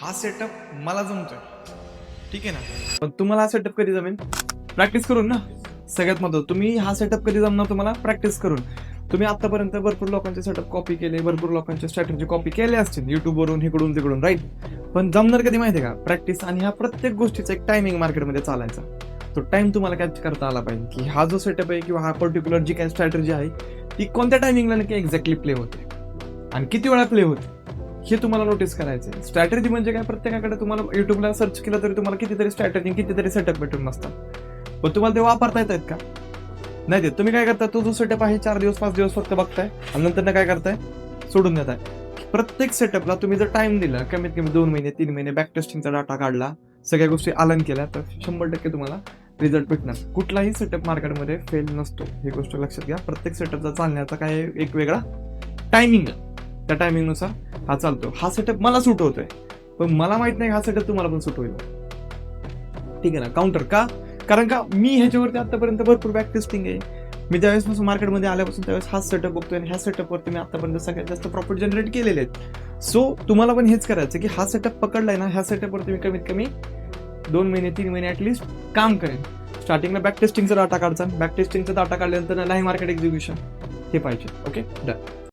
हा सेटअप मला जमतोय, ठीक आहे ना. पण तुम्हाला हा सेटअप कधी जमेल? प्रॅक्टिस करून ना. सगळ्यात महत्त्वाचं, तुम्ही हा सेटअप कधी जमणार तुम्हाला? प्रॅक्टिस करून. तुम्ही आतापर्यंत भरपूर लोकांचे सेटअप कॉपी केले, भरपूर लोकांचे स्ट्रॅटेजी कॉपी केले असतील युट्यूबवरून, इकडून तिकडून, राईट. पण जमणार कधी माहिती आहे का? प्रॅक्टिस. आणि ह्या प्रत्येक गोष्टीचा एक टायमिंग मार्केटमध्ये चालायचा. तो टाइम तुम्हाला कॅच करता आला पाहिजे, की हा जो सेटअप आहे किंवा हा पर्टिक्युलर जी काही स्ट्रॅटेजी आहे ती कोणत्या टायमिंगला नक्की एक्झॅक्टली प्ले होते आणि किती वेळा प्ले होते हे तुम्हाला नोटीस करायचं आहे. स्ट्रॅटेजी म्हणजे काय, प्रत्येकाकडे तुम्हाला युट्यूबला सर्च केलं तरी तुम्हाला कितीतरी स्ट्रॅटेजी, कितीतरी सेटअप भेटून नसतात. पण तुम्हाला ते वापरता येत आहेत का? नाही देत. तुम्ही काय करता, तो जो सेटअप आहे 4 दिवस 5 दिवस फक्त बघताय आणि नंतर काय करताय, सोडून देताय. प्रत्येक सेटअपला तुम्ही जर टाइम दिला, कमीत कमी 2 महिने 3 महिने बॅक टेस्टिंगचा डाटा काढला, सगळ्या गोष्टी आलन केल्या, तर 100% तुम्हाला रिझल्ट भेटणार. कुठलाही सेटअप मार्केटमध्ये फेल नसतो, ही गोष्ट लक्षात घ्या. प्रत्येक सेटअपचा चालण्याचा काय एक वेगळा टायमिंग, त्या टायमिंगनुसार हा चालतो. हा सेटअप मला सूट होतोय, पण मला माहित नाही हा सेटअप तुम्हाला पण सूट होईल, ठीक आहे ना. काउंटर का? कारण का मी ह्याच्यावरती आतापर्यंत भरपूर बॅक टेस्टिंग आहे. मी ज्यावेळेस मार्केटमध्ये आल्यापासून त्यावेळेस हाच सेटअप बघतोय आणि ह्या सेटअपवरती मी आतापर्यंत सगळ्यात जास्त प्रॉफिट जनरेट केलेले आहेत. सो तुम्हाला पण हेच करायचं की हा सेटअप पकडलाय ना, ह्या सेटअपवरती मी कमीत कमी 2 महिने 3 महिने ऍटलीस्ट काम करेन. स्टार्टिंगला बॅक टेस्टिंगचा डाटा काढचा, बॅक टेस्टिंगचा डाटा काढल्यानंतर लाईव्ह मार्केट एक्झिक्युशन हे पाहिजे. Okay, done.